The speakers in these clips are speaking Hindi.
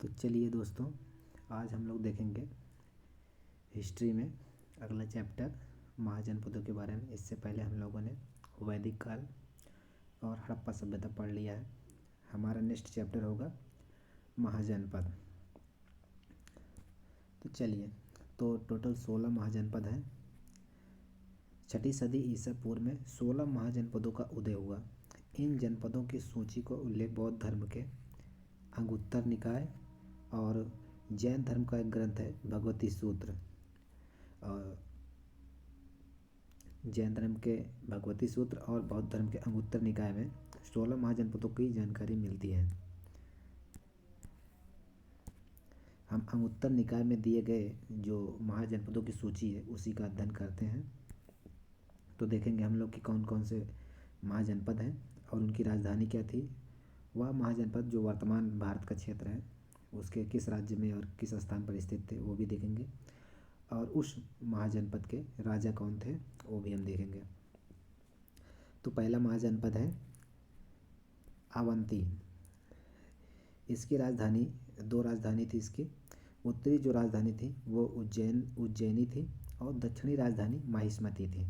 तो चलिए दोस्तों, आज हम लोग देखेंगे हिस्ट्री में अगला चैप्टर महाजनपदों के बारे में। इससे पहले हम लोगों ने वैदिक काल और हड़प्पा सभ्यता पढ़ लिया है। हमारा नेक्स्ट चैप्टर होगा महाजनपद। तो चलिए, तो टोटल 16 महाजनपद हैं। 6ठी सदी ईसा पूर्व में 16 महाजनपदों का उदय हुआ। इन जनपदों की सूची को उल्लेख बौद्ध धर्म के अंगुत्तर निकाय और जैन धर्म का एक ग्रंथ है भगवती सूत्र। और जैन धर्म के भगवती सूत्र और बौद्ध धर्म के अंगुत्तर निकाय में 16 महाजनपदों की जानकारी मिलती है। हम अंगुत्तर निकाय में दिए गए जो महाजनपदों की सूची है उसी का अध्ययन करते हैं। तो देखेंगे हम लोग कि कौन कौन से महाजनपद हैं और उनकी राजधानी क्या थी। वह महाजनपद जो वर्तमान भारत का क्षेत्र है उसके किस राज्य में और किस स्थान पर स्थित थे वो भी देखेंगे। और उस महाजनपद के राजा कौन थे वो भी हम देखेंगे। तो पहला महाजनपद है अवंती। इसकी राजधानी, दो राजधानी थी इसकी। उत्तरी जो राजधानी थी वो उज्जैनी थी और दक्षिणी राजधानी महिष्मती थी।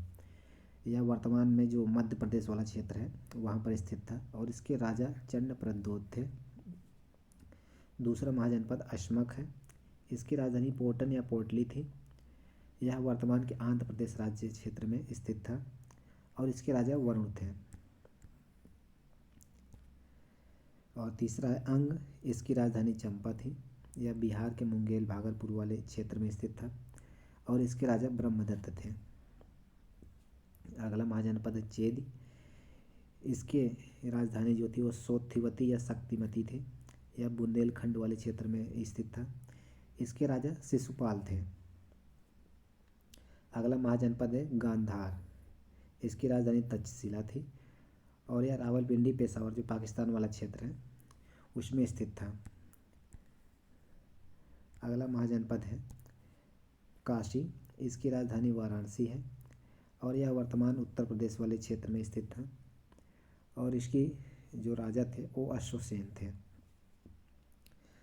यह वर्तमान में जो मध्य प्रदेश वाला क्षेत्र है वहाँ पर स्थित था और इसके राजा चंद्रप्रद्योत थे। दूसरा महाजनपद अश्मक है। इसकी राजधानी पोर्टन या पोर्टली थी। यह वर्तमान के आंध्र प्रदेश राज्य क्षेत्र में स्थित था और इसके राजा वरुण थे। और तीसरा है अंग। इसकी राजधानी चंपा थी। यह बिहार के मुंगेर भागलपुर वाले क्षेत्र में स्थित था और इसके राजा ब्रह्मदत्त थे। अगला महाजनपद है चेद। इसके राजधानी जो थी वो सोथिवती या शक्तिमती थी। यह बुंदेलखंड वाले क्षेत्र में स्थित था। इसके राजा शिशुपाल थे। अगला महाजनपद है गांधार। इसकी राजधानी तक्षशिला थी और यह रावलपिंडी पेशावर जो पाकिस्तान वाला क्षेत्र है उसमें स्थित था। अगला महाजनपद है काशी। इसकी राजधानी वाराणसी है और यह वर्तमान उत्तर प्रदेश वाले क्षेत्र में स्थित था और इसकी जो राजा थे वो अश्वसेन थे।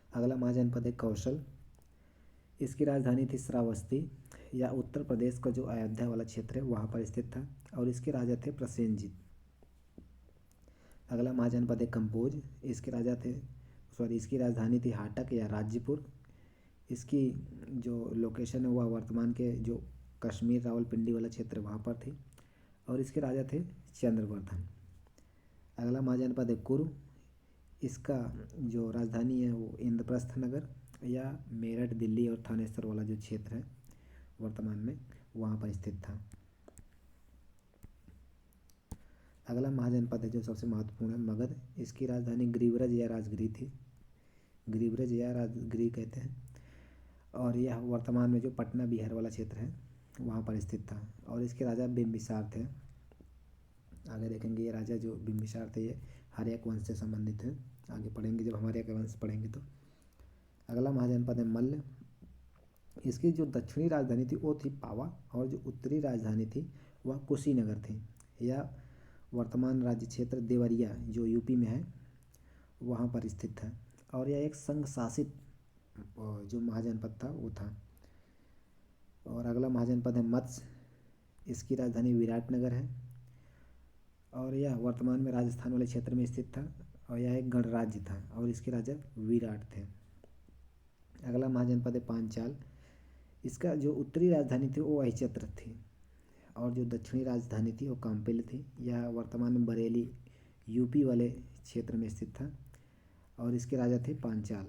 अगला महाजनपद है कौशल। इसकी राजधानी थी श्रावस्ती। यह उत्तर प्रदेश का जो अयोध्या वाला क्षेत्र है वहाँ पर स्थित था और इसके राजा थे प्रसेनजीत। अगला महाजनपद है कंबोज। इसकी राजधानी थी हाटक या राज्यपुर। इसकी जो लोकेशन है वह वर्तमान के जो कश्मीर रावलपिंडी वाला क्षेत्र वहाँ पर थी और इसके राजा थे चंद्रवर्धन। अगला महाजनपद है कुरु। इसका जो राजधानी है वो इंद्रप्रस्थ नगर या मेरठ दिल्ली और थानेसर वाला जो क्षेत्र है वर्तमान में वहाँ पर स्थित था। अगला महाजनपद है जो सबसे महत्वपूर्ण है मगध। इसकी राजधानी गिरिव्रज या राजगिरी थी। गिरिव्रज या राजगिरी कहते हैं और यह वर्तमान में जो पटना बिहार वाला क्षेत्र है वहाँ पर स्थित था और इसके राजा बिम्बिसार थे। आगे देखेंगे ये राजा जो बिम्बिसार थे ये हर्यक वंश से संबंधित हैं। आगे पढ़ेंगे जब हर्यक वंश पढ़ेंगे तो। अगला महाजनपद है मल्ल। इसकी जो दक्षिणी राजधानी थी वो थी पावा और जो उत्तरी राजधानी थी वह कुशीनगर थी। यह वर्तमान राज्य क्षेत्र देवरिया जो यूपी में है वहाँ पर स्थित था और यह एक संघ शासित जो महाजनपद था वो था। और अगला महाजनपद है मत्स्य। इसकी राजधानी विराटनगर है और यह वर्तमान में राजस्थान वाले क्षेत्र में स्थित था और यह एक गणराज्य था और इसके राजा विराट थे। अगला महाजनपद है पांचाल। इसका जो उत्तरी राजधानी थी वो अहिचत्र थी और जो दक्षिणी राजधानी थी वो काम्पिल थी। यह वर्तमान में बरेली यूपी वाले क्षेत्र में स्थित था और इसके राजा थे पांचाल।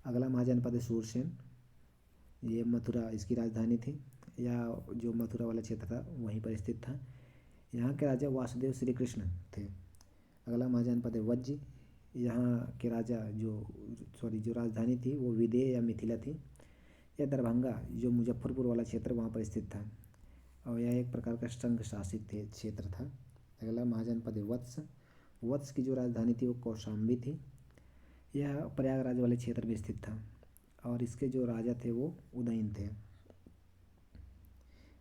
अगला महाजनपद है सूरसेन। ये मथुरा इसकी राजधानी थी। यह जो मथुरा वाला क्षेत्र था वहीं पर स्थित था। यहाँ के राजा वासुदेव श्री कृष्ण थे। अगला महाजनपद है वज्र। यहाँ के राजा जो राजधानी थी वो विदेह या मिथिला थी। यह दरभंगा जो मुजफ्फरपुर वाला क्षेत्र वहाँ पर स्थित था और यह एक प्रकार का संघ शासित क्षेत्र था। अगला महाजनपद है वत्स। वत्स की जो राजधानी थी वो कौशाम्बी थी। यह प्रयागराज वाले क्षेत्र में स्थित था और इसके जो राजा थे वो उदयन थे।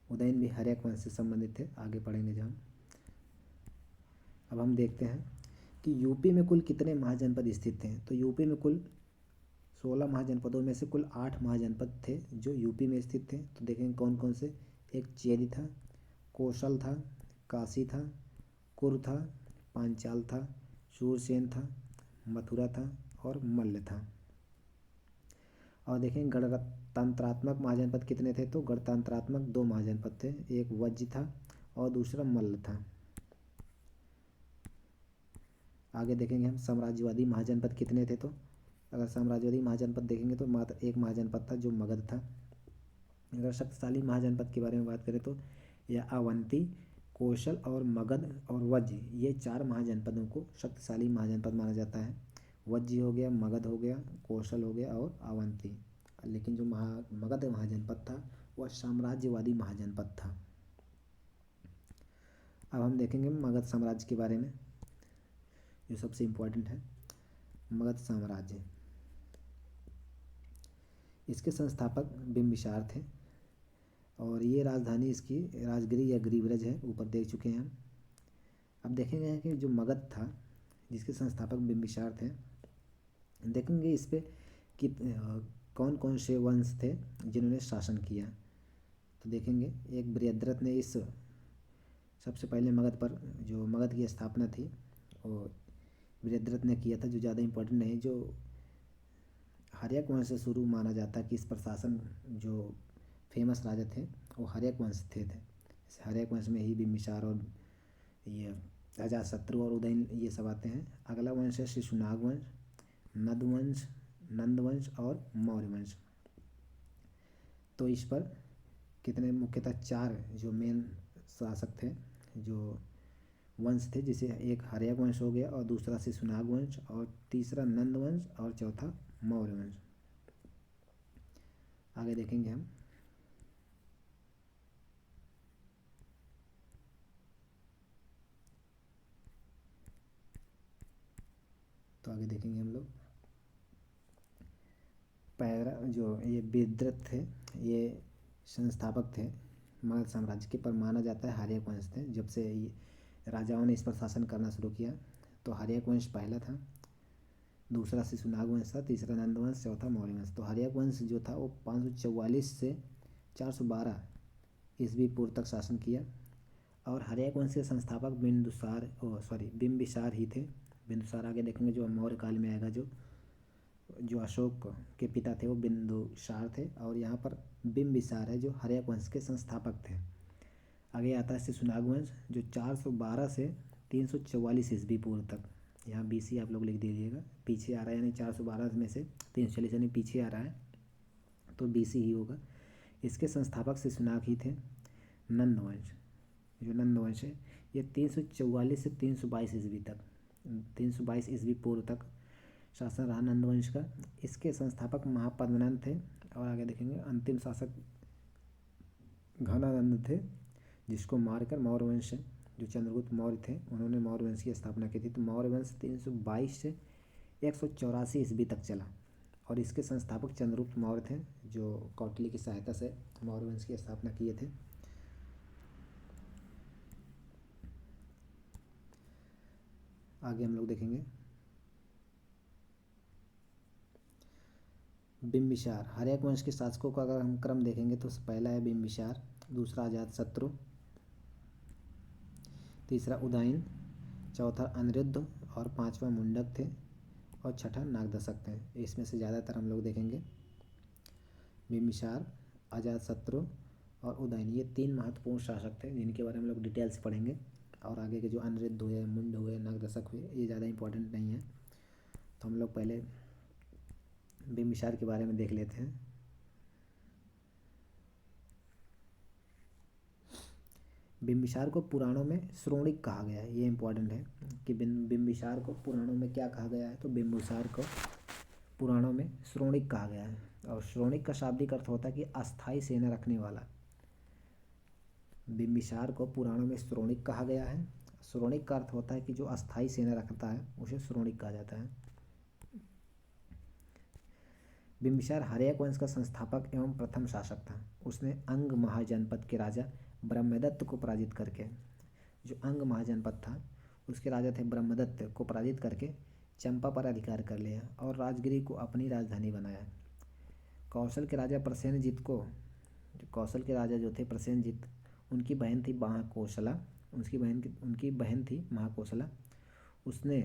उदयन भी हर्यक वंश से संबंधित थे। आगे पढ़ेंगे जब अब हम देखते हैं कि यूपी में कुल कितने महाजनपद स्थित थे। तो यूपी में कुल 16 महाजनपदों में से कुल 8 महाजनपद थे जो यूपी में स्थित थे। तो देखेंगे कौन कौन से। एक चेदी था, कौशल था, काशी था, कुर था, पांचाल था, शूरसेन था, मथुरा था और मल्ल था। और देखें गणतंत्रात्मक महाजनपद कितने थे। तो गणतंत्रात्मक 2 महाजनपद थे, एक वज्ज था और दूसरा मल्ल था। आगे देखेंगे हम साम्राज्यवादी महाजनपद कितने थे। तो अगर साम्राज्यवादी महाजनपद देखेंगे तो मात्र एक महाजनपद था जो मगध था। अगर शक्तिशाली महाजनपद के बारे में बात करें तो यह अवंती, कौशल और मगध और वज्ज, ये 4 महाजनपदों को शक्तिशाली महाजनपद माना जाता है। वज्ज हो गया, मगध हो गया, कौशल हो गया और अवंती। लेकिन जो मगध महाजनपद था वह साम्राज्यवादी महाजनपद था। अब हम देखेंगे मगध साम्राज्य के बारे में जो सबसे इम्पोर्टेंट है। मगध साम्राज्य, इसके संस्थापक बिम्बिसार थे और ये राजधानी इसकी राजगिरी या गिरिव्रज है, ऊपर देख चुके हैं हम। अब देखेंगे कि जो मगध था जिसके संस्थापक बिम्बिसार थे, देखेंगे इस पे कि कौन कौन से वंश थे जिन्होंने शासन किया। तो देखेंगे एक बृहद्रथ ने इस सबसे पहले मगध पर जो मगध की स्थापना थी वो बृहद्रथ ने किया था, जो ज़्यादा इम्पोर्टेंट नहीं, जो हर्यक वंश से शुरू माना जाता है कि इस पर शासन जो फेमस राजा थे वो हर्यक वंश थे। इस हर्यक वंश में ही बिम्बिसार और ये अजातशत्रु और उदयन ये सब आते हैं। अगला वंश है शिशुनाग वंश, नंदवंश, नंदवंश और मौर्य वंश। तो इस पर कितने मुख्यतः 4 जो मेन शासक थे, जो वंश थे, जिसे एक हर्यक वंश हो गया और दूसरा शिशुनाग वंश और तीसरा नंदवंश और चौथा मौर्य वंश। आगे देखेंगे हम। तो आगे देखेंगे हम लोग पैरा जो ये बृहद्रथ थे, ये संस्थापक थे मगध साम्राज्य के, पर माना जाता है हर्यक वंश थे। जब से ये राजाओं ने इस पर शासन करना शुरू किया तो हर्यक वंश पहला था, दूसरा शिशुनाग वंश था, तीसरा नंदवंश, चौथा मौर्य वंश। तो हर्यक वंश जो था वो 544 से 412 ईस्वी पूर्व तक शासन किया। और हर्यक वंश के संस्थापक बिम्बिसार ही थे। बिंदुसार आगे देखेंगे जो मौर्य काल में आएगा, जो अशोक के पिता थे वो बिंदुसार थे। और यहाँ पर बिम्बिसार है जो हर्यक वंश के संस्थापक थे। आगे आता है शिशुनाग वंश जो 412 से 344 ईस्वी पूर्व तक, यहाँ BC आप लोग लिख दीजिएगा, पीछे आ रहा है, यानी 412 में से 340 यानी पीछे आ रहा है तो BC ही होगा। इसके संस्थापक शिशुनाग ही थे। नंदवंश, जो नंदवंश है ये 344 से 322 ईस्वी तक, 322 ईस्वी पूर्व तक शासन रहा नंदवंश का। इसके संस्थापक महापद्मनंद थे। और आगे देखेंगे अंतिम शासक घनानंद थे, जिसको मारकर मौर्य वंश जो चंद्रगुप्त मौर्य थे उन्होंने मौर्य वंश की स्थापना की थी। तो मौर्य वंश 322 से 184 ईस्वी तक चला और इसके संस्थापक चंद्रगुप्त मौर्य थे, जो कौटिल्य की सहायता से मौर्य वंश की स्थापना किए थे। आगे हम लोग देखेंगे बिम्बिसार। हर्यक वंश के शासकों का अगर हम क्रम देखेंगे तो पहला है बिम्बिसार, दूसरा अजातशत्रु, तीसरा उदयन, चौथा अनिरुद्ध और पांचवा मुंडक थे और छठा नागदशक थे। इसमें से ज़्यादातर हम लोग देखेंगे बिम्बिसार, अजातशत्रु और उदयन, ये 3 महत्वपूर्ण शासक थे जिनके बारे में हम लोग डिटेल्स पढ़ेंगे। और आगे के जो अनिरुद्ध हुए, मुंड हुए, नागदशक हुए, ये ज़्यादा इंपॉर्टेंट नहीं है। तो हम लोग पहले बिम्बिसार के बारे में देख लेते हैं। बिम्बिसार को पुराणों में श्रोणिक कहा गया है, ये इंपॉर्टेंट है कि बिम्बिसार को पुराणों में क्या कहा गया है। तो बिम्बिसार को पुराणों में श्रोणिक कहा गया है और श्रोणिक का शाब्दिक अर्थ होता है कि अस्थाई सेना रखने वाला। बिम्बिसार को पुराणों में श्रोणिक कहा गया है। श्रोणिक का अर्थ होता है कि जो अस्थाई सेना रखता है उसे श्रोणिक कहा जाता है। बिम्बिसार हर्यक वंश का संस्थापक एवं प्रथम शासक था। उसने अंग महाजनपद के राजा ब्रह्मदत्त को पराजित करके, जो अंग महाजनपद था उसके राजा थे ब्रह्मदत्त को पराजित करके चंपा पर अधिकार कर लिया और राजगिरी को अपनी राजधानी बनाया। कौशल के राजा प्रसेनजीत को, कौशल के राजा जो थे प्रसेनजीत, उनकी बहन थी महाकोशला, उनकी बहन थी महाकोशला। उसने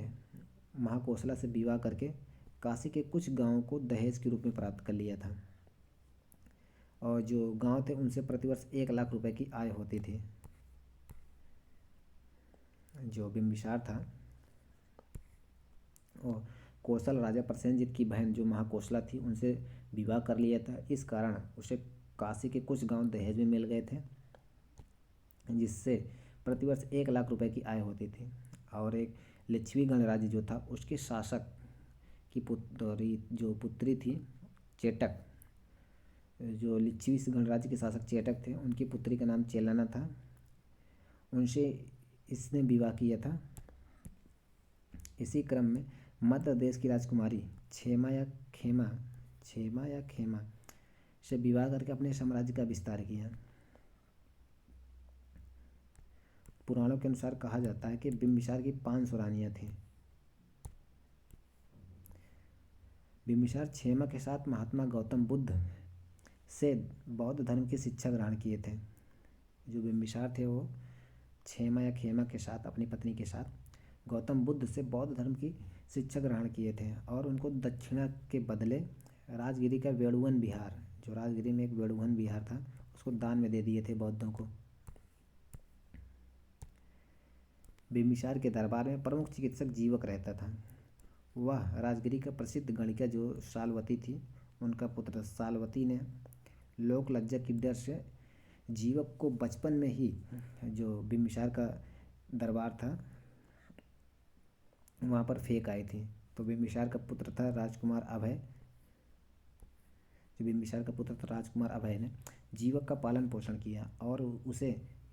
महाकोशला से विवाह करके काशी के कुछ गांवों को दहेज के रूप में प्राप्त कर लिया था और जो गांव थे उनसे प्रतिवर्ष 1 लाख रुपए की आय होती थी। जो बिम्बिसार था और कौशल राजा प्रसेनजीत की बहन जो महाकोशला थी उनसे विवाह कर लिया था। इस कारण उसे काशी के कुछ गांव दहेज में मिल गए थे, जिससे प्रतिवर्ष 1 लाख रुपए की आय होती थी। और एक लिच्छवी गणराज्य जो था उसके शासक की पुत्री थी चेटक। जो लिच्छवी गणराज्य के शासक चेटक थे उनकी पुत्री का नाम चेलना था। उनसे इसने विवाह किया था। इसी क्रम में मध्य प्रदेश की राजकुमारी क्षेमा या खेमा से विवाह करके अपने साम्राज्य का विस्तार किया। पुराणों के अनुसार कहा जाता है कि बिम्बिसार की 500 रानियां थीं। बिम्बिसार क्षेमा के साथ महात्मा गौतम बुद्ध से बौद्ध धर्म की शिक्षा ग्रहण किए थे। जो बिम्बिसार थे वो क्षेमा या खेमा के साथ, अपनी पत्नी के साथ गौतम बुद्ध से बौद्ध धर्म की शिक्षा ग्रहण किए थे और उनको दक्षिणा के बदले राजगिरी का वेणुवन विहार, जो राजगिरी में एक वेणुवन विहार था, उसको दान में दे दिए थे बौद्धों को। बिम्बिसार के दरबार में प्रमुख चिकित्सक जीवक रहता था। वह राजगिरी का प्रसिद्ध गणिका जो सालवती थी, उनका पुत्र। सालवती ने लोक लज्जा की डर से जीवक को बचपन में ही, जो बिम्बिसार का दरबार था वहाँ पर फेंक आई थी। तो बिम्बिसार का पुत्र था राजकुमार अभय। जो बिम्बिसार का पुत्र था राजकुमार अभय ने जीवक का पालन पोषण किया और उसे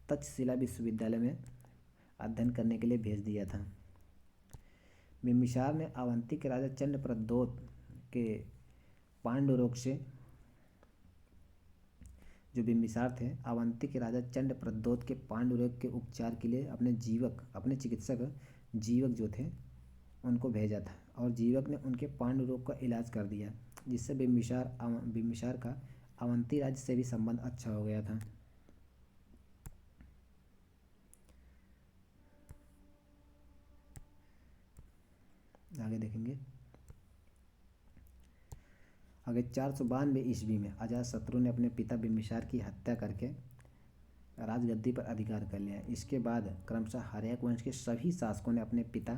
तक्षशिला विश्वविद्यालय में अध्ययन करने के लिए भेज दिया था। बिम्बिसार ने अवंती के राजा चंद्रप्रद्योत के पांडुरोग से, जो बिम्बिसार थे अवंती के राजा चंद्रप्रद्योत के पांडुरोग के उपचार के लिए अपने चिकित्सक जीवक जो थे उनको भेजा था और जीवक ने उनके पांडुरोग का इलाज कर दिया, जिससे बिम्बिसार का अवंती राज्य से भी संबंध अच्छा हो गया था। आगे देखेंगे। आगे 492 ईस्वी में अजातशत्रु ने अपने पिता बिम्बिसार की हत्या करके राजगद्दी पर अधिकार कर लिया। इसके बाद क्रमशः हर्यक वंश के सभी शासकों ने अपने पिता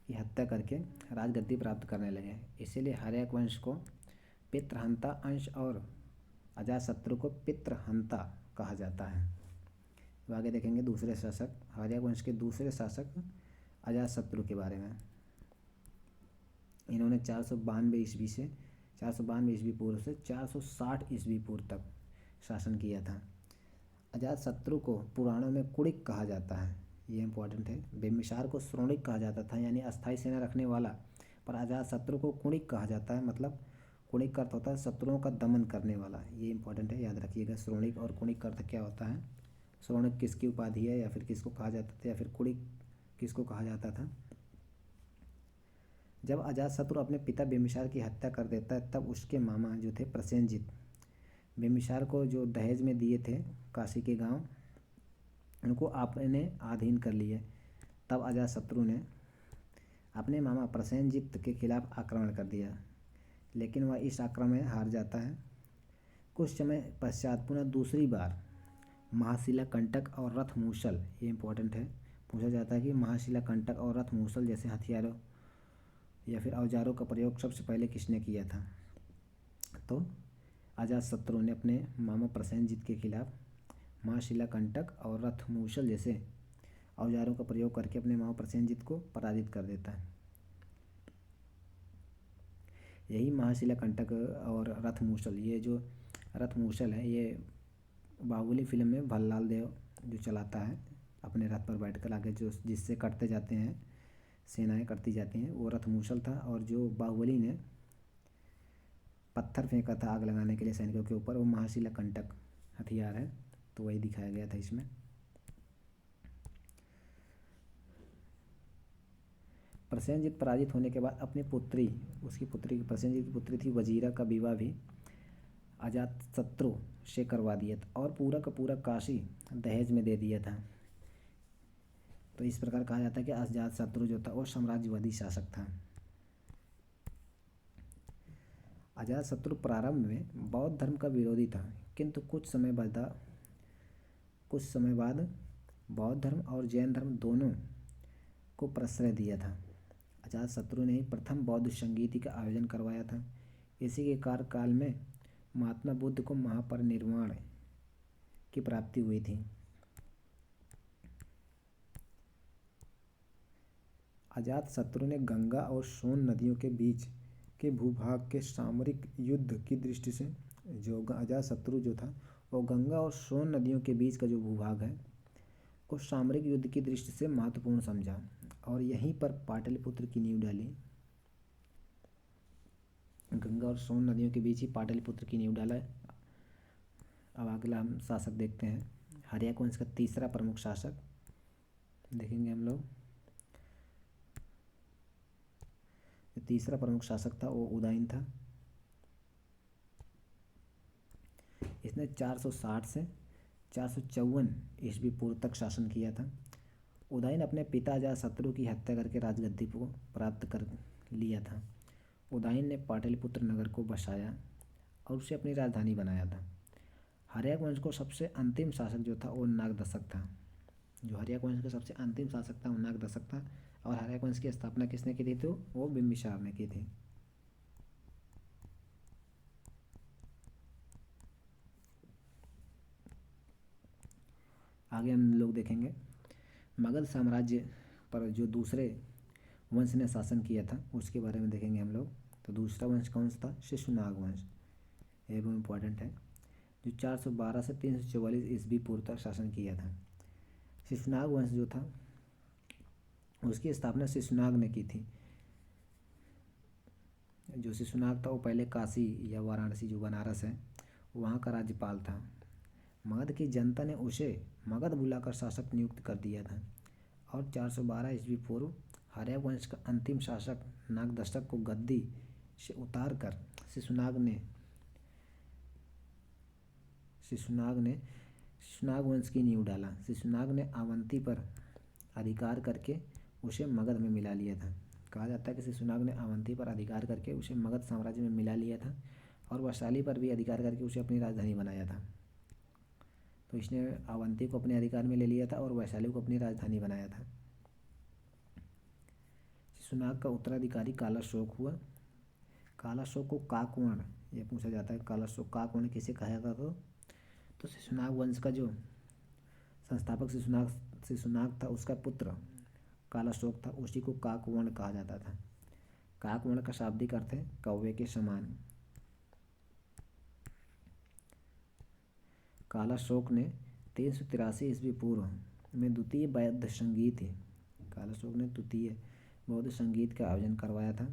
की हत्या करके राजगद्दी प्राप्त करने लगे। इसीलिए हर्यक वंश को पितृहंता अंश और अजातशत्रु को पितृहंता कहा जाता है। तो आगे देखेंगे दूसरे शासक, हर्यक वंश के दूसरे शासक अजातशत्रु के बारे में। इन्होंने 492 ईस्वी पूर्व से 460 ईस्वी पूर्व तक शासन किया था। अजातशत्रु को पुराणों में कुणिक कहा जाता है, ये इंपॉर्टेंट है। बिम्बिसार को श्रोणिक कहा जाता था, यानी अस्थायी सेना रखने वाला, पर अजातशत्रु को कुणिक कहा जाता है। मतलब कुणिक का अर्थ होता है शत्रुओं का दमन करने वाला। ये इंपॉर्टेंट है, याद रखिएगा। श्रोणिक और कुणिक का अर्थ क्या होता है। श्रोणिक किसकी उपाधि है या फिर किसको कहा जाता था, या फिर कुणिक किसको कहा जाता था। जब अजातशत्रु अपने पिता बिम्बिसार की हत्या कर देता है तब उसके मामा जो थे प्रसेनजीत, बिम्बिसार को जो दहेज में दिए थे काशी के गांव, उनको आपने अधीन कर लिए। तब अजातशत्रु ने अपने मामा प्रसेनजीत के खिलाफ आक्रमण कर दिया, लेकिन वह इस आक्रमण में हार जाता है। कुछ समय पश्चात पुनः दूसरी बार महाशिला कंटक और रथ मूसल, ये इंपॉर्टेंट है, पूछा जाता है कि महाशिला कंटक और रथ मूसल जैसे हथियारों या फिर औजारों का प्रयोग सबसे पहले किसने किया था। तो अजातशत्रु ने अपने मामा प्रसेनजीत के खिलाफ महाशिला कंटक और रथ मूसल जैसे औजारों का प्रयोग करके अपने मामा प्रसेनजीत को पराजित कर देता है। यही महाशिला कंटक और रथ मूसल, ये जो रथ मूसल है ये बाहुबली फिल्म में भल्लाल देव जो चलाता है अपने रथ पर बैठकर आगे, जो जिससे कटते जाते हैं, सेनाएं कटती जाती हैं, वो रथ मूसल था। और जो बाहुबली ने पत्थर फेंका था आग लगाने के लिए सैनिकों के ऊपर, वो महाशिला कंटक हथियार है। तो वही दिखाया गया था इसमें। प्रसेनजीत पराजित होने के बाद अपनी पुत्री, उसकी पुत्री, प्रसेनजीत की पुत्री थी वजीरा, का विवाह भी अजातशत्रु से करवा दिया था और पूरा का पूरा काशी दहेज में दे दिया था। तो इस प्रकार कहा जाता है कि अजातशत्रु जो था वो साम्राज्यवादी शासक था। अजातशत्रु प्रारंभ में बौद्ध धर्म का विरोधी था, किंतु कुछ समय बाद बौद्ध धर्म और जैन धर्म दोनों को प्रश्रय दिया था। अजातशत्रु ने ही प्रथम बौद्ध संगीति का आयोजन करवाया था। इसी के कार्यकाल में महात्मा बुद्ध को महापरिनिर्वाण की प्राप्ति हुई थी। अजातशत्रु ने गंगा और सोन नदियों के बीच के भूभाग के सामरिक युद्ध की दृष्टि से, जो अजातशत्रु जो था वो गंगा और सोन नदियों के बीच का जो भूभाग है को सामरिक युद्ध की दृष्टि से महत्वपूर्ण समझा और यहीं पर पाटलिपुत्र की नींव डाली। गंगा और सोन नदियों के बीच ही पाटलिपुत्र की नींव डाला। अब अगला हम शासक देखते हैं, हर्यक वंश का तीसरा प्रमुख शासक देखेंगे हम लोग। तीसरा प्रमुख शासक था वो उदयन था। इसने 460 से 454 ईस्वी पूर्व तक शासन किया था। उदयन अपने पिता अजातशत्रु की हत्या करके राजगद्दी को प्राप्त कर लिया था। उदयन ने पाटलिपुत्र नगर को बसाया और उसे अपनी राजधानी बनाया था। हर्यक वंश को सबसे अंतिम शासक जो था वो नागदशक था। जो हर्यक वंश का सबसे अंतिम शासक था वो नागदशक था। और हर्यक वंश की स्थापना किसने की थी? तो वो बिंबिसार ने की थी। आगे हम लोग देखेंगे मगध साम्राज्य पर जो दूसरे वंश ने शासन किया था उसके बारे में देखेंगे हम लोग। तो दूसरा वंश कौन सा था? शिशुनाग वंश। ये भी इम्पोर्टेंट है, जो 412 से 344 ईस्वी पूर्व तक शासन किया था। शिशुनाग वंश जो था उसकी स्थापना शिशुनाग ने की थी। जो शिशुनाग था वो पहले काशी या वाराणसी जो बनारस है वहाँ का राज्यपाल था। मगध की जनता ने उसे मगध बुलाकर शासक नियुक्त कर दिया था और 412 ईस्वी पूर्व हर्यक वंश का अंतिम शासक नागदशक को गद्दी से उतार कर शिशुनाग वंश की नींव डाला। शिशुनाग ने अवंती पर अधिकार करके उसे मगध में मिला लिया था। कहा जाता है कि शिशुनाग ने अवंती पर अधिकार करके उसे मगध साम्राज्य में मिला लिया था और वैशाली पर भी अधिकार करके उसे अपनी राजधानी बनाया था। तो इसने अवंती को अपने अधिकार में ले लिया था और वैशाली को अपनी राजधानी बनाया था। शिशुनाग का उत्तराधिकारी कालाशोक हुआ। कालाशोक को काकवर्ण ये पूछा जाता है, कालाशोक काकवर्ण किसे कहा जाता था? तो शिशुनाग वंश का जो संस्थापक शिशुनाग था उसका पुत्र कालाशोक था, उसी को काकवर्ण कहा जाता था। काकवर्ण का शाब्दिक अर्थ है कौवे के समान। कालाशोक ने 383 ईस्वी पूर्व में द्वितीय बौद्ध संगीत कालाशोक ने द्वितीय बौद्ध संगीत का आयोजन करवाया था।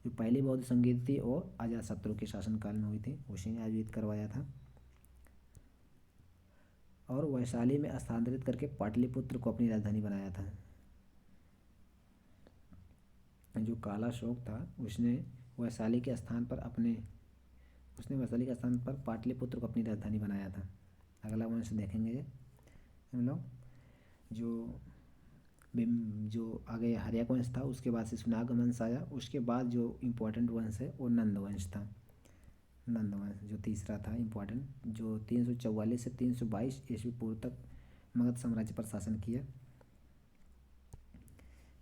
जो पहली बौद्ध संगीत थी वो अजातशत्रु के शासनकाल में हुई थी, उसी ने आयोजित करवाया था और वैशाली में स्थानांतरित करके पाटलिपुत्र को अपनी राजधानी बनाया था। जो कालाशोक था उसने वैशाली के स्थान पर पाटलिपुत्र को अपनी राजधानी बनाया था। अगला वंश देखेंगे हम लोग। जो आगे हर्यक वंश था उसके बाद शिशुनाग वंश आया। उसके बाद जो इम्पोर्टेंट वंश है वो नंद वंश था। नंद वंश जो तीसरा था इम्पोर्टेंट, जो 344 से 322 ईस्वी पूर्व तक मगध साम्राज्य पर शासन किया।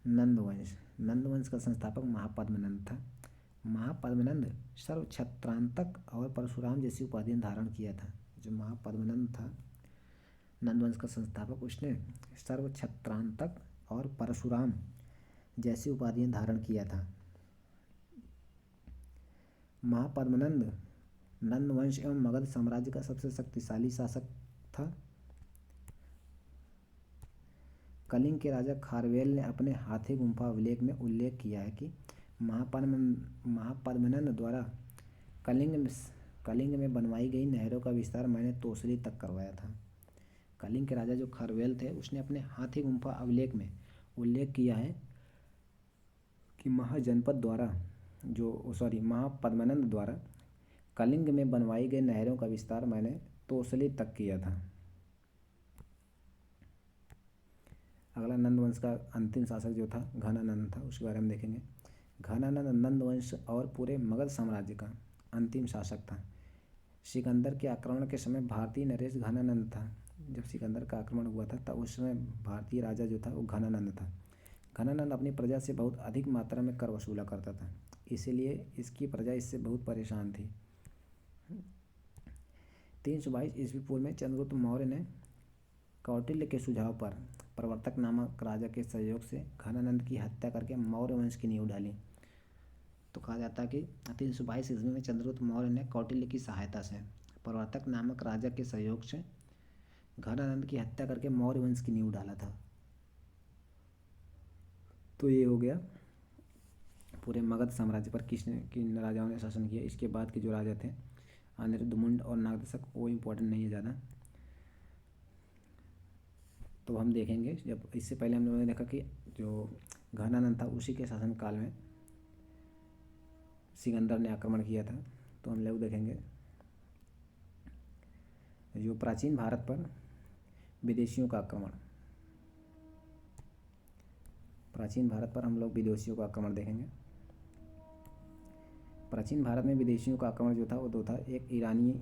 नंद वंश का संस्थापक महापद्मनंद था। महापद्मनंद सर्वछत्रांतक और परशुराम जैसी उपाधियां धारण किया था। जो महापद्मनंद था नंद वंश का संस्थापक, उसने सर्वछत्रांतक और परशुराम जैसी उपाधियां धारण किया था। महापद्मनंद नंद वंश एवं मगध साम्राज्य का सबसे शक्तिशाली शासक था। कलिंग के राजा खारवेल ने अपने हाथी गुम्फा अभिलेख में उल्लेख किया है कि महापद्मनंद द्वारा कलिंग में बनवाई गई नहरों का विस्तार मैंने तोसली तक करवाया था। कलिंग के राजा जो खारवेल थे उसने अपने हाथी गुम्फा अभिलेख में उल्लेख किया है कि महापद्मनंद द्वारा कलिंग में बनवाई गई नहरों का विस्तार मैंने तोसली तक किया था। अगला नंद वंश का अंतिम शासक जो था घनानंद था, उसके बारे में देखेंगे। घनानंद नंद वंश और पूरे मगध साम्राज्य का अंतिम शासक था। सिकंदर के आक्रमण के समय भारतीय नरेश घनानंद था। जब सिकंदर का आक्रमण हुआ था तब उस समय भारतीय राजा जो था वो घनानंद था। घनानंद अपनी प्रजा से बहुत अधिक मात्रा में कर वसूला करता था, इसीलिए इसकी प्रजा इससे बहुत परेशान थी। 322 ईस्वी पूर्व में चंद्रगुप्त मौर्य ने कौटिल्य के सुझाव पर प्रवर्तक नामक राजा के सहयोग से घनानंद की हत्या करके मौर्य वंश की नींव डाली। तो कहा जाता है कि 322 ईस्वी में चंद्रगुप्त मौर्य ने कौटिल्य की सहायता से प्रवर्तक नामक राजा के सहयोग से घनानंद की हत्या करके मौर्य वंश की नींव डाला था। तो ये हो गया पूरे मगध साम्राज्य पर किन राजाओं ने शासन किया। इसके बाद के जो राजा थे अनिरुद्धमुंड और नागदशक, वो इम्पोर्टेंट नहीं है ज़्यादा, तो हम देखेंगे। जब इससे पहले हम लोगों ने देखा कि जो घनानंद था उसी के शासनकाल में सिकंदर ने आक्रमण किया था, तो हम लोग देखेंगे जो प्राचीन भारत पर विदेशियों का आक्रमण। प्राचीन भारत पर हम लोग विदेशियों का आक्रमण देखेंगे। प्राचीन भारत में विदेशियों का आक्रमण जो था वो दो था, एक ईरानी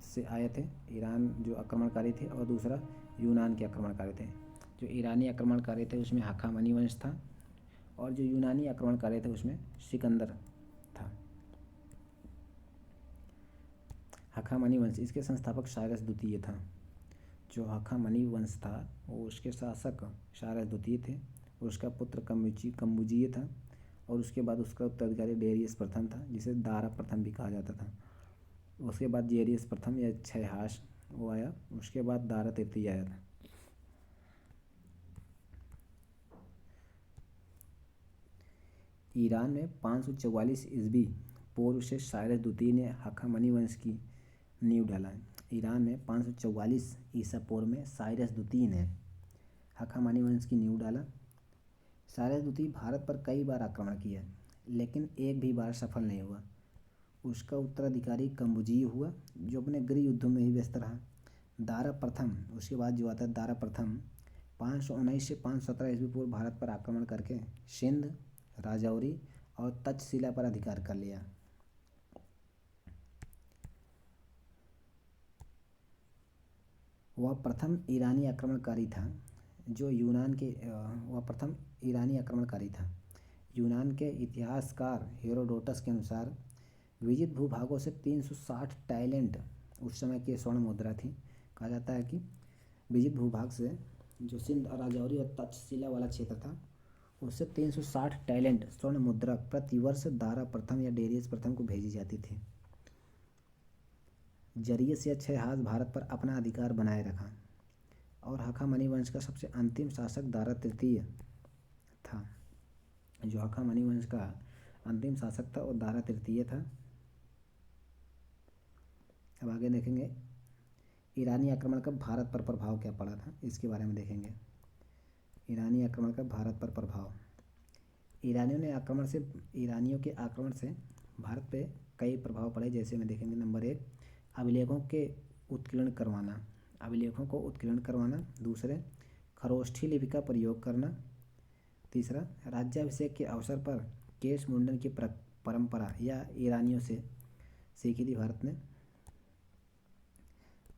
से आए थे, ईरान जो आक्रमणकारी थे, और दूसरा यूनान के आक्रमणकारी थे। जो ईरानी आक्रमणकारी थे उसमें हखामनी वंश था, और जो यूनानी आक्रमणकारी थे उसमें सिकंदर था। हखामनी वंश, इसके संस्थापक साइरस द्वितीय था। जो हखामनी वंश था वो उसके शासक साइरस द्वितीय थे, उसका पुत्र कम्बुजीय था, और उसके बाद उसका उत्तराधिकारी डेरियस प्रथम था, जिसे दारा प्रथम भी कहा जाता था। उसके बाद जेरियस प्रथम या क्षयहास वो आया, उसके बाद दारा तृतीय आया था। ईरान में 544 ईस्वी पूर्व से साइरस द्वितीय ने हखामनी वंश की नींव डाला। ईरान में 544 ईसा पूर्व में साइरस द्वितीय ने हखामनी वंश की नींव डाला। साइरस द्वितीय भारत पर कई बार आक्रमण किया, लेकिन एक भी बार सफल नहीं हुआ। उसका उत्तराधिकारी कम्बुजीय हुआ, जो अपने गृह युद्धों में ही व्यस्त रहा। दारा प्रथम, उसके बाद जो आता है दारा प्रथम, 519 से 517 ईस्वी पूर्व भारत पर आक्रमण करके सिंध, राजौरी और तक्षशिला पर अधिकार कर लिया। वह प्रथम ईरानी आक्रमणकारी था जो वह प्रथम ईरानी आक्रमणकारी था। यूनान के इतिहासकार हेरोडोटस के अनुसार विजित भूभागों से 360 टैलेंट उस समय की स्वर्ण मुद्रा थी। कहा जाता है कि विजित भूभाग से जो सिंध, राजौरी और तक्षशिला वाला क्षेत्र था उससे 360 टैलेंट स्वर्ण मुद्रा प्रतिवर्ष दारा प्रथम या डेरियस प्रथम को भेजी जाती थी। जरियस या क्षयहास भारत पर अपना अधिकार बनाए रखा, और हखामनी वंश का सबसे अंतिम शासक दारा तृतीय था। जो हखामनी वंश का अंतिम शासक था वो दारा तृतीय था। अब आगे देखेंगे ईरानी आक्रमण का भारत पर प्रभाव क्या पड़ा था, इसके बारे में देखेंगे। ईरानी आक्रमण का भारत पर प्रभाव। ईरानियों के आक्रमण से भारत पे कई प्रभाव पड़े, जैसे में देखेंगे। नंबर 1, अभिलेखों को उत्कीर्ण करवाना। दूसरे, खरोष्ठी लिपि का प्रयोग करना। तीसरा, राज्याभिषेक के अवसर पर केश मुंडन की परंपरा या ईरानियों से सीखी थी भारत ने।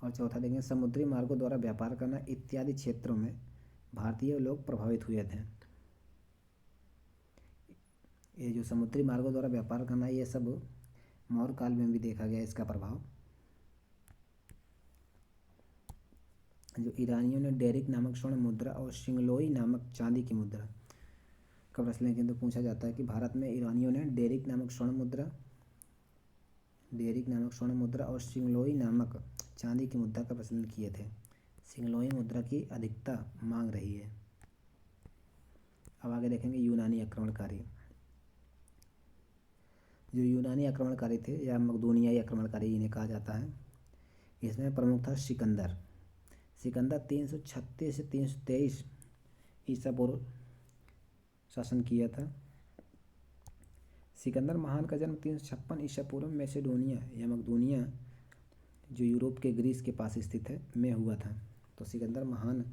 और चौथा देखेंगे समुद्री मार्गों द्वारा व्यापार करना इत्यादि क्षेत्रों में भारतीय लोग प्रभावित हुए थे। ये जो समुद्री मार्गों द्वारा व्यापार करना, ये सब मौर्य काल में भी देखा गया इसका प्रभाव। जो ईरानियों ने डेरिक नामक स्वर्ण मुद्रा और सिंगलोई नामक चांदी की मुद्रा का प्रचलन किया, तो पूछा जाता है कि भारत में ईरानियों ने डेरिक नामक स्वर्ण मुद्रा और सिंगलोई नामक चांदी की मुद्रा का प्रचलन किए थे। सिंगलोई मुद्रा की अधिकता मांग रही है। अब आगे देखेंगे यूनानी आक्रमणकारी। जो यूनानी आक्रमणकारी थे या मकदूनियाई आक्रमणकारी इन्हें कहा जाता है, इसमें प्रमुख था सिकंदर 336 से 323 ईसा पूर्व शासन किया था। सिकंदर महान का जन्म 356 ईसा पूर्व में मैसेडोनिया या मकदूनिया, जो यूरोप के ग्रीस के पास स्थित है, में हुआ था। तो सिकंदर महान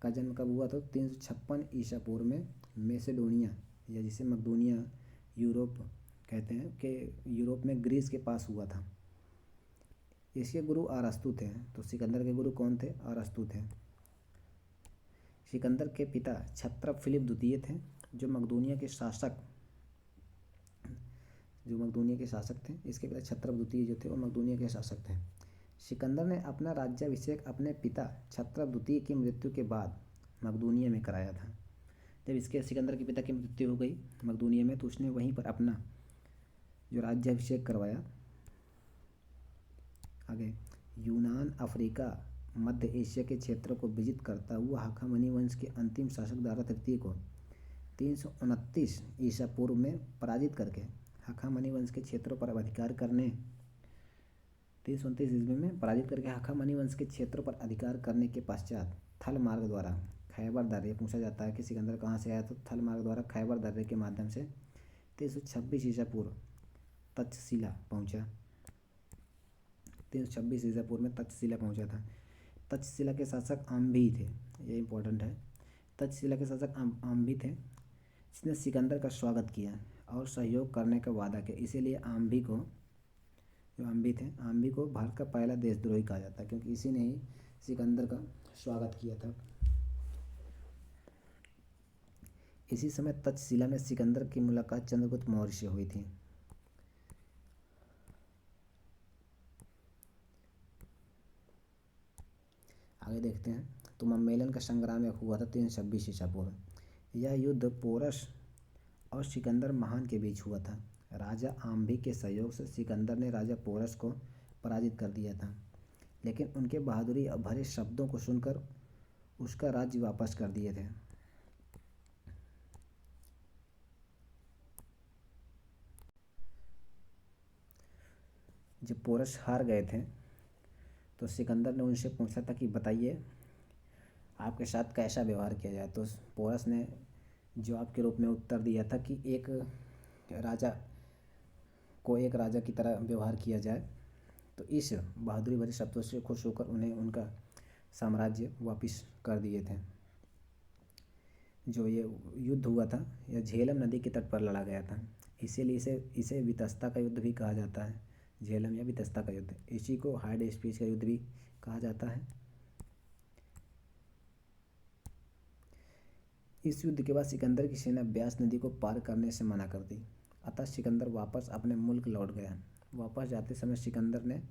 का जन्म कब हुआ? तो 356 ईसा पूर्व में मैसेडोनिया, या जिसे मकदूनिया यूरोप कहते हैं, कि यूरोप में ग्रीस के पास हुआ था। इसके गुरु अरस्तु थे। तो सिकंदर के गुरु कौन थे? अरस्तु थे। सिकंदर के पिता क्षत्रप फिलिप द्वितीय थे, जो मकदूनिया के शासक थे। इसके पिता क्षत्रप द्वितीय जो थे वो मकदूनिया के शासक थे। सिकंदर ने अपना राज्याभिषेक अपने पिता क्षत्रप द्वितीय की मृत्यु के बाद मकदूनिया में कराया था। जब सिकंदर के पिता की मृत्यु हो गई मकदूनिया में, तो उसने वहीं पर अपना जो राज्याभिषेक करवाया। आगे, यूनान, अफ्रीका, मध्य एशिया के क्षेत्रों को विजित करता हुआ हखामनी वंश के अंतिम शासक दारा तृतीय को 329 ईसा पूर्व में पराजित करके हखामनी वंश के क्षेत्रों पर अधिकार करने 329 ईस्वी में पराजित करके हखामनी वंश के क्षेत्रों पर अधिकार करने के पश्चात थल मार्ग द्वारा खैबर दर्रे, पूछा जाता है कि सिकंदर कहाँ से आया, तो थल मार्ग द्वारा खैबर दर्रे के माध्यम से 326 ईसा पूर्व तक्षशिला पहुँचा। 326 ईसा पूर्व में तक्षशिला पहुँचा था। तक्षशिला के शासक आम्भी थे, ये इंपॉर्टेंट है। तक्षशिला के शासक आम्भी थे, जिसने सिकंदर का स्वागत किया और सहयोग करने का वादा किया। इसीलिए आम्भी को भारत का पहला देशद्रोही कहा जाता है, क्योंकि इसी ने ही सिकंदर का स्वागत किया था। इसी समय तक्षशिला में सिकंदर की मुलाकात चंद्रगुप्त मौर्य से हुई थी। आगे देखते हैं। तो मम्मेलन का संग्राम हुआ था 326 ईसा पूर्व। यह युद्ध पोरस और सिकंदर महान के बीच हुआ था। राजा आम्भी के सहयोग से सिकंदर ने राजा पोरस को पराजित कर दिया था, लेकिन उनके बहादुरी भरे शब्दों को सुनकर उसका राज्य वापस कर दिए थे। जब पोरस हार गए थे तो सिकंदर ने उनसे पूछा था कि बताइए आपके साथ कैसा व्यवहार किया जाए। तो पोरस ने जवाब के रूप में उत्तर दिया था कि एक राजा की तरह व्यवहार किया जाए। तो इस बहादुरी भरे शब्दों से खुश होकर उन्हें उनका साम्राज्य वापस कर दिए थे। जो ये युद्ध हुआ था यह झेलम नदी के तट पर लड़ा गया था, इसीलिए इसे वितस्ता का युद्ध भी कहा जाता है। झेलम या वितस्ता का युद्ध, इसी को हाइड स्पीच का युद्ध भी कहा जाता है। इस युद्ध के बाद सिकंदर की सेना ब्यास नदी को पार करने से मना कर दी, अतः सिकंदर वापस अपने मुल्क लौट गया। वापस जाते समय सिकंदर ने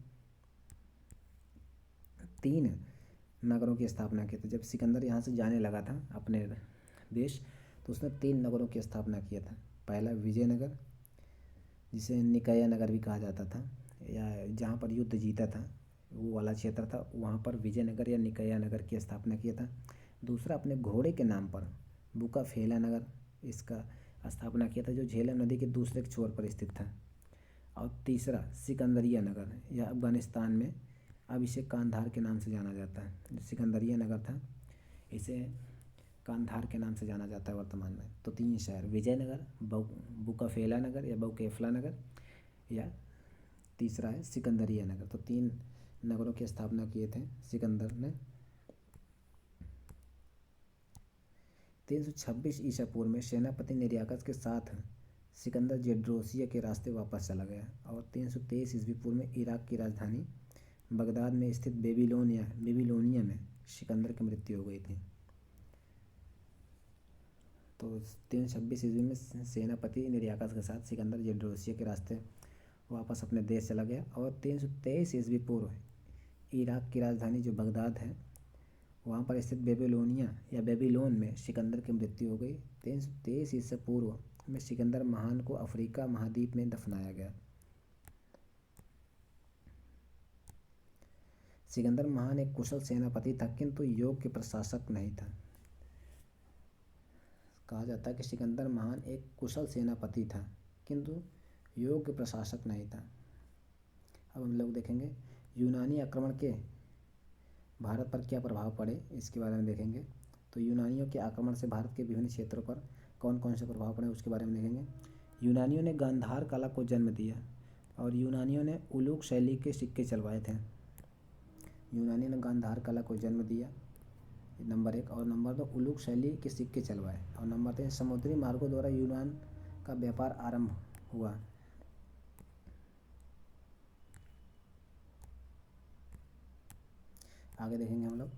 3 नगरों की स्थापना की थी। जब सिकंदर यहाँ से जाने लगा था अपने देश, तो उसने 3 नगरों की स्थापना किया था। पहला विजयनगर, जिसे निकाया नगर भी कहा जाता था, या जहाँ पर युद्ध जीता था वो वाला क्षेत्र था, वहाँ पर विजयनगर या निकाया नगर की स्थापना किया था। दूसरा अपने घोड़े के नाम पर बुकाफेला नगर, इसका स्थापना किया था, जो झेलम नदी के दूसरे छोर पर स्थित था। और तीसरा सिकंदरिया नगर, यह अफगानिस्तान में अब इसे कांधार के नाम से जाना जाता है। जो सिकंदरिया नगर था इसे कांधार के नाम से जाना जाता है वर्तमान में। तो 3 शहर, विजयनगर, बुकाफेला नगर या बौकेफला नगर, या तीसरा है सिकंदरिया नगर। तो 3 नगरों की स्थापना किए थे सिकंदर ने। 326 ईसा पूर्व में सेनापति निर्याकस के साथ सिकंदर जेड्रोसिया के रास्ते वापस चला गया और 323 ईस्वी पूर्व में इराक की राजधानी बगदाद में स्थित बेबीलोनिया में सिकंदर की मृत्यु हो गई थी। तो 326 ईस्वी में सेनापति निर्याकस के साथ सिकंदर जेड्रोसिया के रास्ते वापस अपने देश चला गया और 323 ईस्वी पूर्व इराक की राजधानी जो बगदाद है वहाँ पर स्थित बेबीलोनिया या बेबीलोन में सिकंदर की मृत्यु हो गई। 323 ईसा पूर्व में सिकंदर महान को अफ्रीका महाद्वीप में दफनाया गया। सिकंदर महान एक कुशल सेनापति था, किंतु योग्य प्रशासक नहीं था। कहा जाता है कि सिकंदर महान एक कुशल सेनापति था, किंतु योग्य प्रशासक नहीं था। अब हम लोग देखेंगे यूनानी आक्रमण के भारत पर क्या प्रभाव पड़े, इसके बारे में देखेंगे। तो यूनानियों के आक्रमण से भारत के विभिन्न क्षेत्रों पर कौन कौन से प्रभाव पड़े उसके बारे में देखेंगे। यूनानियों ने गांधार कला को जन्म दिया और यूनानियों ने उलूक शैली के सिक्के चलवाए थे। यूनानी ने गांधार कला को जन्म दिया, नंबर 1। और नंबर 2, उलूक शैली के सिक्के चलवाए। और नंबर 3, समुद्री मार्गों द्वारा यूनान का व्यापार आरंभ हुआ। आगे देखेंगे हम लोग।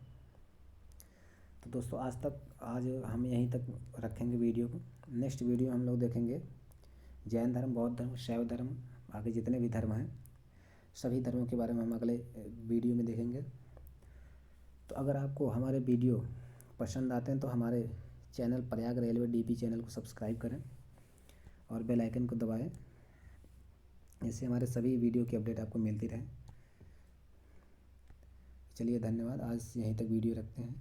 तो दोस्तों आज हम यहीं तक रखेंगे वीडियो को। नेक्स्ट वीडियो हम लोग देखेंगे जैन धर्म, बौद्ध धर्म, शैव धर्म, आगे जितने भी धर्म हैं सभी धर्मों के बारे में हम अगले वीडियो में देखेंगे। तो अगर आपको हमारे वीडियो पसंद आते हैं तो हमारे channel Prayag railway DP channel को सब्सक्राइब करें और बेल आइकन को दबाएं, इससे हमारे सभी वीडियो की अपडेट आपको मिलती रहे। चलिए धन्यवाद, आज यहीं तक वीडियो रखते हैं।